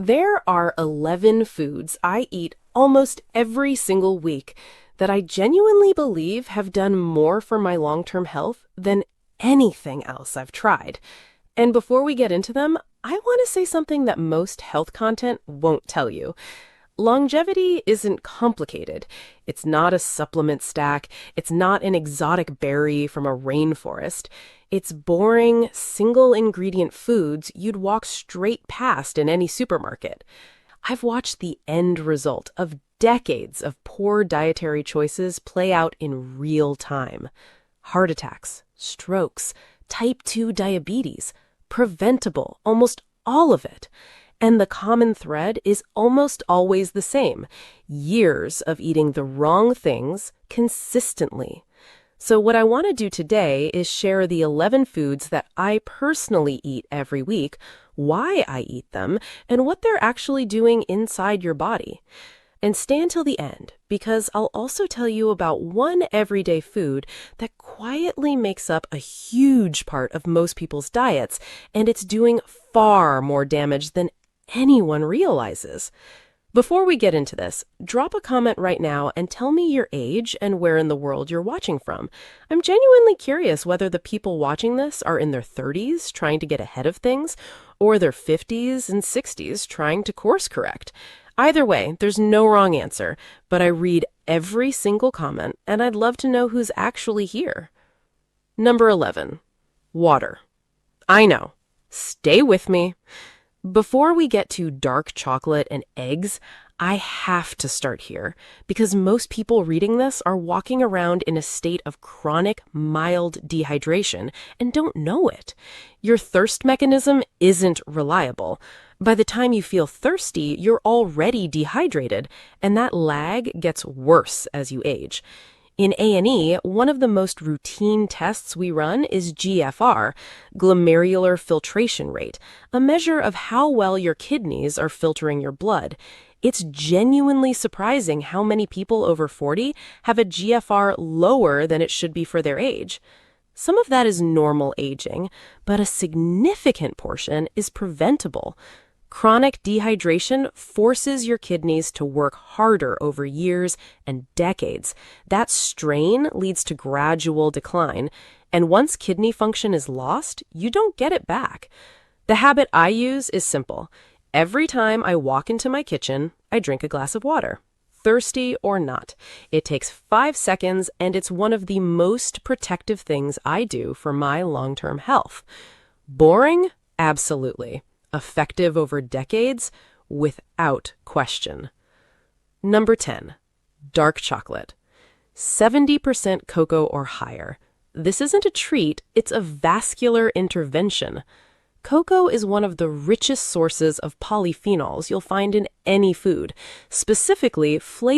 There are 11 foods I eat almost every single week that I genuinely believe have done more for my long-term health than anything else I've tried. And before we get into them, I want to say something that most health content won't tell you. Longevity isn't complicated. It's not a supplement stack. It's not an exotic berry from a rainforest. It's boring, single ingredient foods you'd walk straight past in any supermarket. I've watched the end result of decades of poor dietary choices play out in real time. Heart attacks, strokes, type 2 diabetes, preventable, almost all of it. And the common thread is almost always the same: years of eating the wrong things consistently. So, what I want to do today is share the 11 foods that I personally eat every week, why I eat them, and what they're actually doing inside your body. And stay until the end, because I'll also tell you about one everyday food that quietly makes up a huge part of most people's diets, and it's doing far more damage than anyone realizes. Before we get into this, drop a comment right now and tell me your age and where in the world you're watching from. I'm genuinely curious whether the people watching this are in their 30s trying to get ahead of things, or their 50s and 60s trying to course correct. Either way, there's no wrong answer, but I read every single comment and I'd love to know who's actually here. Number 11, water. I know. Stay with me. Before we get to dark chocolate and eggs, I have to start here because most people reading this are walking around in a state of chronic, mild dehydration and don't know it. Your thirst mechanism isn't reliable. By the time you feel thirsty, you're already dehydrated, and that lag gets worse as you age. In A&E, one of the most routine tests we run is GFR, glomerular filtration rate, a measure of how well your kidneys are filtering your blood. It's genuinely surprising how many people over 40 have a GFR lower than it should be for their age. Some of that is normal aging, but a significant portion is preventable. Chronic dehydration forces your kidneys to work harder over years and decades. That strain leads to gradual decline, and once kidney function is lost, you don't get it back. The habit I use is simple. Every time I walk into my kitchen, I drink a glass of water, thirsty or not. It takes 5 seconds, and it's one of the most protective things I do for my long-term health. Boring? Absolutely. Effective over decades? Without question. Number 10, dark chocolate. 70% cocoa or higher. This isn't a treat, it's a vascular intervention. Cocoa is one of the richest sources of polyphenols you'll find in any food, specifically flavonoids.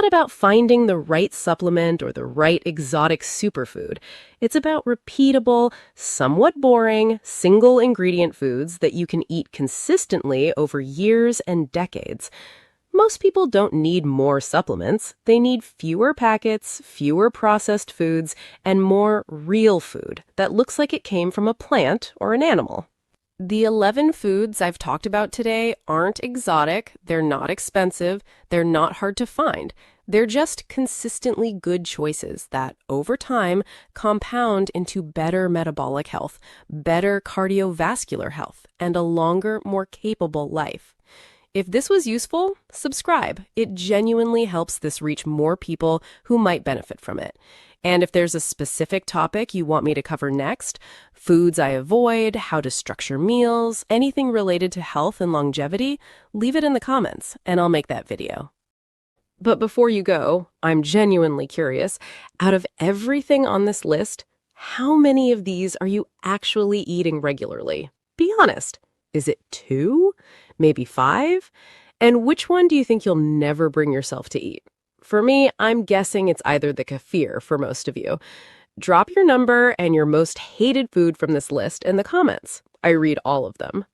about finding the right supplement or the right exotic superfood. It's about repeatable, somewhat boring, single-ingredient foods that you can eat consistently over years and decades. Most people don't need more supplements. They need fewer packets, fewer processed foods, and more real food that looks like it came from a plant or an animal. The 11 foods I've talked about today aren't exotic, they're not expensive, they're not hard to find. They're just consistently good choices that, over time, compound into better metabolic health, better cardiovascular health, and a longer, more capable life. If this was useful, subscribe. It genuinely helps this reach more people who might benefit from it. And if there's a specific topic you want me to cover next, foods I avoid, how to structure meals, anything related to health and longevity, leave it in the comments and I'll make that video. But before you go, I'm genuinely curious, out of everything on this list, how many of these are you actually eating regularly? Be honest. Is it 2? Maybe 5? And which one do you think you'll never bring yourself to eat? For me, I'm guessing it's either the kefir for most of you. Drop your number and your most hated food from this list in the comments. I read all of them.